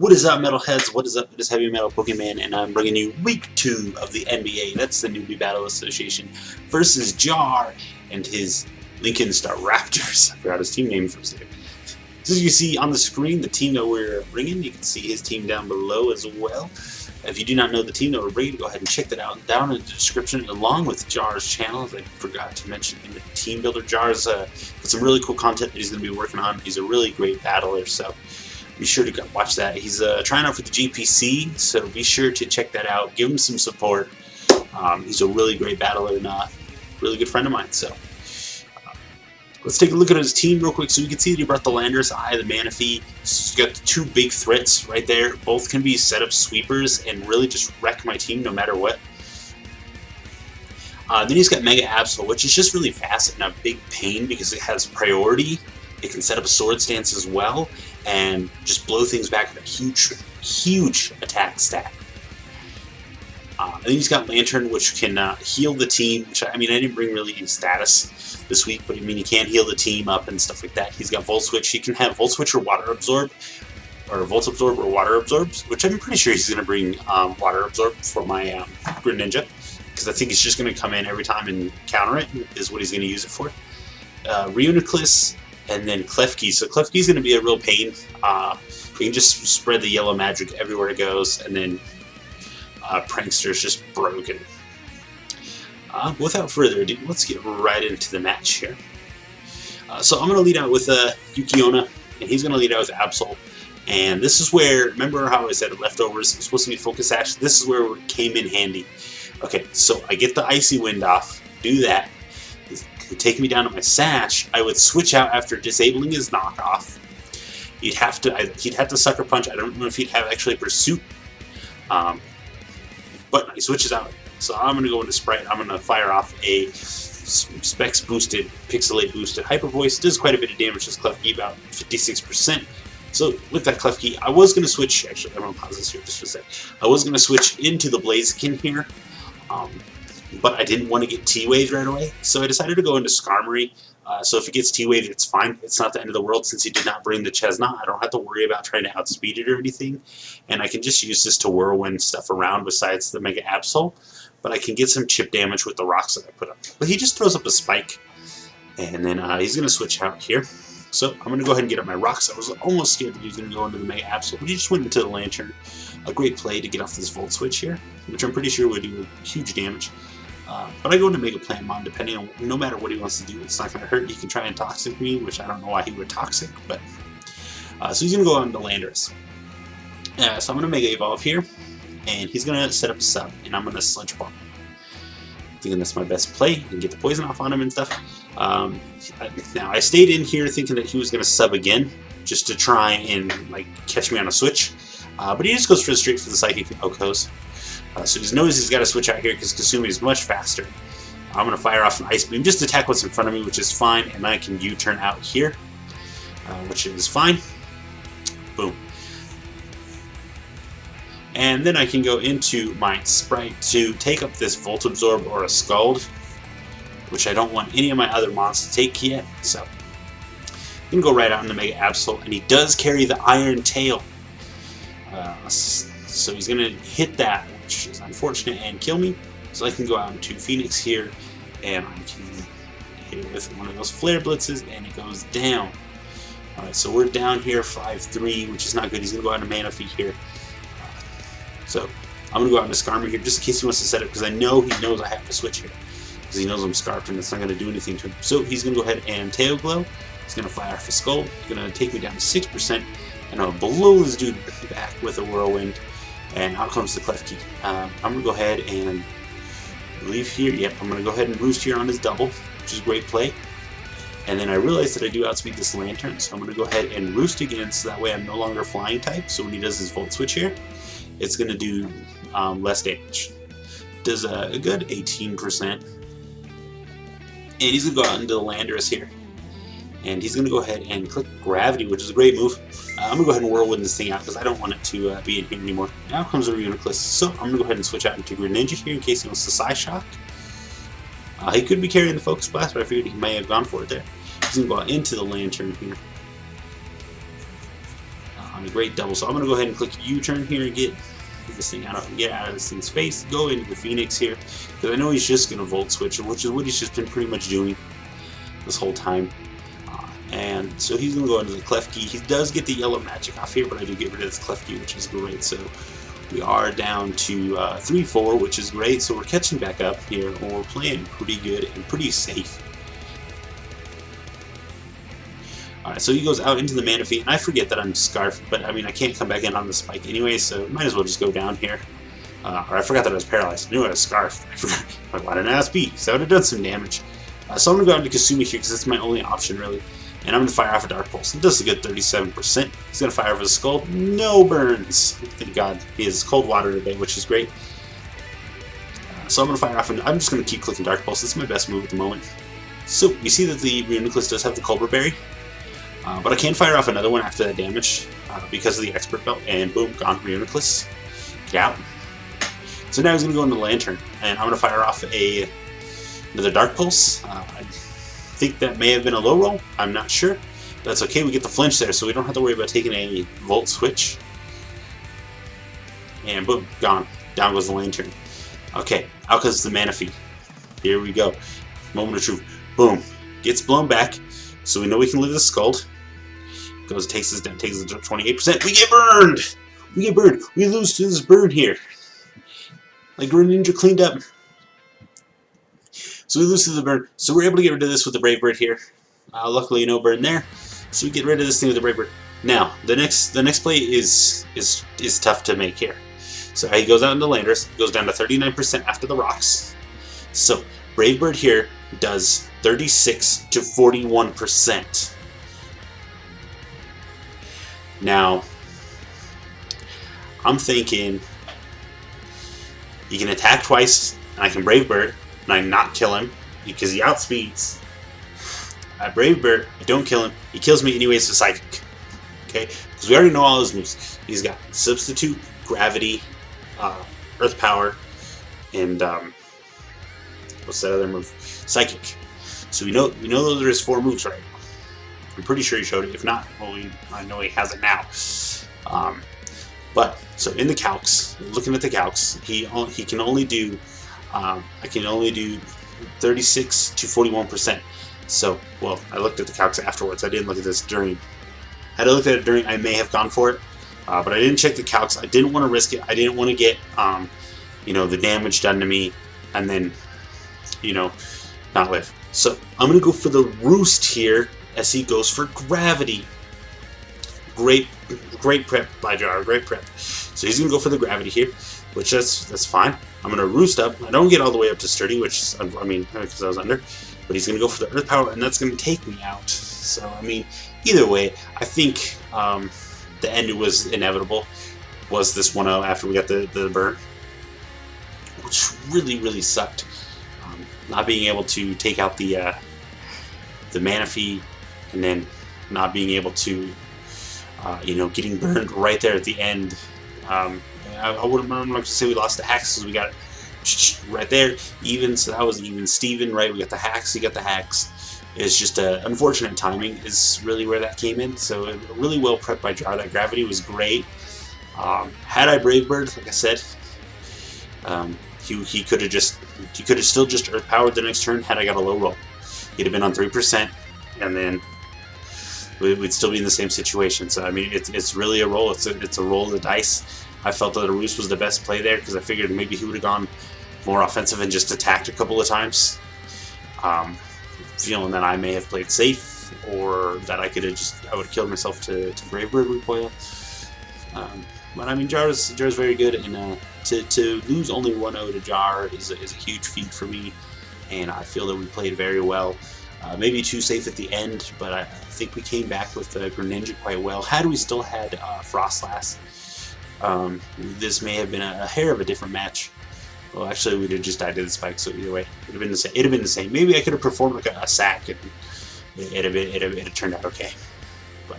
What is up, metalheads? What is up? It is Heavy Metal Pokemon, and I'm bringing you week 2 of the NBA. That's the Newbie Battle Association versus Jar and his Lincoln Staraptors. I forgot his team name for a second. So as you see on the screen, the team that we're bringing, you can see his team down below as well. If you do not know the team that we're bringing, go ahead and check that out down in the description, along with Jar's channel. I forgot to mention in the team builder, Jar's got some really cool content that he's going to be working on. He's a really great battler, so be sure to go watch that. He's trying out for the GPC, so be sure to check that out. Give him some support. He's a really great battler and a really good friend of mine. So let's take a look at his team real quick. So we can see that he brought the Landorus Eye, the Manaphy. He's got the two big threats right there. Both can be setup sweepers and really just wreck my team no matter what. Then he's got Mega Absol, which is just really fast and a big pain because it has priority. It can set up a sword stance as well and just blow things back with a huge attack stack. And then he's got Lantern, which can heal the team. Which I didn't bring really any status this week, but he can heal the team up and stuff like that. He's got Volt Switch. He can have Volt Switch or Water Absorb, or Volt Absorb or Water Absorbs, which I'm pretty sure he's going to bring Water Absorb for my Greninja, because I think he's just going to come in every time and counter it, is what he's going to use it for. Reuniclus, and then Klefki. So Klefki's going to be a real pain. You can just spread the yellow magic everywhere it goes, and then Prankster's just broken. Without further ado, let's get right into the match here. So I'm going to lead out with Yukiona, and he's going to lead out with Absol. And this is where, remember how I said leftovers was supposed to be Focus Sash? This is where it came in handy. Okay, so I get the Icy Wind off, do that. Would take me down to my Sash. I would switch out after disabling his knockoff. He'd have to Sucker Punch. I don't know if he'd have actually Pursuit, but he switches out. So I'm going to go into Sprite. I'm going to fire off a Specs boosted, Pixelate boosted Hyper Voice. It does quite a bit of damage. This Klefki, about 56%. So with that Klefki, I was going to switch. Actually, I'm going to pause this here just for a sec. I was going to switch into the Blaziken here. But I didn't want to get T-Wave right away, so I decided to go into Skarmory. So if he gets T-Wave, it's fine. It's not the end of the world since he did not bring the Chestnut. I don't have to worry about trying to outspeed it or anything. And I can just use this to whirlwind stuff around besides the Mega Absol. But I can get some chip damage with the rocks that I put up. But he just throws up a Spike. And then he's going to switch out here. So I'm going to go ahead and get up my rocks. I was almost scared that he was going to go into the Mega Absol, but he just went into the Lantern. A great play to get off this Volt Switch here, which I'm pretty sure would do huge damage. But I go into Mega Plantmon, depending on, no matter what he wants to do, it's not going to hurt. He can try and Toxic me, which I don't know why he would Toxic, but... so he's going to go on to Landorus. So I'm going to Mega Evolve here, and he's going to set up a sub, and I'm going to Sludge Bomb. Thinking that's my best play, and get the poison off on him and stuff. Now, I stayed in here thinking that he was going to sub again, just to try and catch me on a switch. But he just goes straight for the Psychic Okos. So he knows he's got to switch out here because Kasumi is much faster. I'm going to fire off an Ice Beam, just attack what's in front of me, which is fine, and I can U-turn out here, which is fine. Boom. And then I can go into my Sprite to take up this Volt Absorb or a Scald, which I don't want any of my other mons to take yet. So I can go right out into Mega Absol, and he does carry the Iron Tail. So he's going to hit that, which is unfortunate, and kill me. So I can go out into Phoenix here, and I can hit it with one of those Flare Blitzes, and it goes down. Alright, so we're down here 5-3, which is not good. He's going to go out into Manaphy here. So I'm going to go out into Skarmory here, just in case he wants to set it, because I know he knows I have to switch here. Because he knows I'm Scarfed, and it's not going to do anything to him. So he's going to go ahead and Tail Glow. He's going to fire off a Skull. He's going to take me down to 6%. And I'll blow this dude back with a Whirlwind, and out comes the Klefki. I'm going to go ahead and leave here. Yep, I'm going to go ahead and roost here on his double, which is a great play. And then I realized that I do outspeed this Lantern, so I'm going to go ahead and roost again, so that way I'm no longer Flying type. So when he does his Volt Switch here, it's going to do less damage. Does a good 18%. And he's going to go out into the Landorus here. And he's going to go ahead and click Gravity, which is a great move. I'm going to go ahead and Whirlwind this thing out because I don't want it to be in here anymore. Now comes a Reuniclus, so I'm going to go ahead and switch out into Greninja here in case he wants to Psyshock. He could be carrying the Focus Blast, but I figured he may have gone for it there. He's going to go out into the Lantern here. a great double. So I'm going to go ahead and click U-turn here and get this thing out of this thing's face. Go into the Phoenix here because I know he's just going to Volt Switch, which is what he's just been pretty much doing this whole time. And so he's going to go into the Klefki. He does get the yellow magic off here, but I do get rid of this Klefki, which is great. So we are down to 3-4, which is great. So we're catching back up here, and we're playing pretty good and pretty safe. Alright, so he goes out into the Manaphy, and I forget that I'm Scarf, but I mean, I can't come back in on the spike anyway, so might as well just go down here. Or I forgot that I was paralyzed. I knew I was Scarf. I forgot. Like, why didn't I have speed? So I would have done some damage. So I'm going to go out into Kasumi here, because that's my only option, really. And I'm going to fire off a Dark Pulse. It does a good 37%. He's going to fire off his Skull. No burns. Thank God. He has Cold Water today, which is great. So I'm going to fire off, and I'm just going to keep clicking Dark Pulse. It's my best move at the moment. So you see that the Reuniclus does have the Cobra Berry. But I can fire off another one after that damage because of the Expert Belt, and boom, gone Reuniclus. Get out. So now he's going to go into the Lantern, and I'm going to fire off another Dark Pulse. I think that may have been a low roll. I'm not sure. That's okay. We get the flinch there, so we don't have to worry about taking a Volt Switch. And boom, gone. Down goes the Lantern. Okay, out goes the Manaphy. Here we go. Moment of truth. Boom. Gets blown back, so we know we can live the Scald. Goes, takes us down, takes us to 28%. We get burned! We get burned. We lose to this burn here. Like Greninja cleaned up. So we lose to the burn. So we're able to get rid of this with the Brave Bird here. Luckily, no burn there. So we get rid of this thing with the Brave Bird. Now, the next play is tough to make here. So he goes out into Landers, goes down to 39% after the rocks. So Brave Bird here does 36 to 41%. Now, I'm thinking he can attack twice, and I can Brave Bird, and I not kill him because he outspeeds. I Brave Bird, I don't kill him, he kills me anyways with Psychic. Okay? Because we already know all his moves. He's got Substitute, Gravity, Earth Power, and what's that other move? Psychic. So we know those are his 4 moves, right? I'm pretty sure he showed it. If not, well, I know he has it now. But so in the calcs, looking at the calcs, he can only do I can only do 36 to 41%. So, well, I looked at the calcs afterwards. I didn't look at this during. Had I looked at it during, I may have gone for it, but I didn't check the calcs. I didn't want to risk it. I didn't want to get the damage done to me, and then not live. So I'm gonna go for the Roost here as he goes for Gravity. Great prep by Jar. Great prep. So he's gonna go for the Gravity here, which that's fine. I'm gonna Roost up. I don't get all the way up to Sturdy, which I mean because I was under, but he's gonna go for the Earth Power, and that's gonna take me out. So I mean, either way, I think the end was inevitable. Was this 1-0 after we got the burn, which really sucked. Not being able to take out the Manaphy, and then not being able to, getting burned right there at the end. I'm not going to say we lost the hacks because we got it right there. Even, so that was even Steven, right? We got the hacks, he got the hacks. It's just unfortunate timing is really where that came in. So really well prepped by Jar. That Gravity was great. Had I Brave Bird, like I said, he could have still just Earth Powered the next turn had I got a low roll. He'd have been on 3%, and then we'd still be in the same situation. So I mean, it's really a roll. It's a roll of the dice. I felt that Arus was the best play there because I figured maybe he would have gone more offensive and just attacked a couple of times. Feeling that I may have played safe, or that I would have killed myself to Brave Bird recoil. But I mean, Jar is very good, and to lose only 1-0 to Jar is a huge feat for me, and I feel that we played very well. Maybe too safe at the end, but I think we came back with Greninja quite well. Had we still had Frostlass, this may have been a hair of a different match. Well, actually, we'd have just died to the spike, so either way, it'd have been the same. It'd have been the same. Maybe I could have performed like a sack, and it'd have turned out okay. But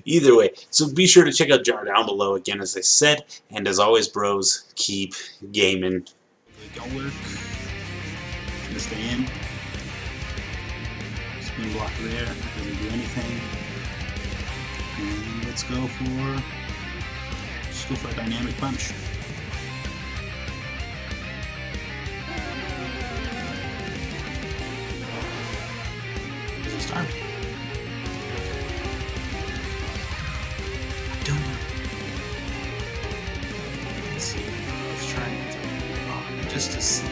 either way, so be sure to check out Jar down below again, as I said, and as always, bros, keep gaming. Don't work. Gonna stay in. Green block there, doesn't do anything. And let's go for a dynamic punch. There's a star. I don't know. Let's see. Let's try and get just to see.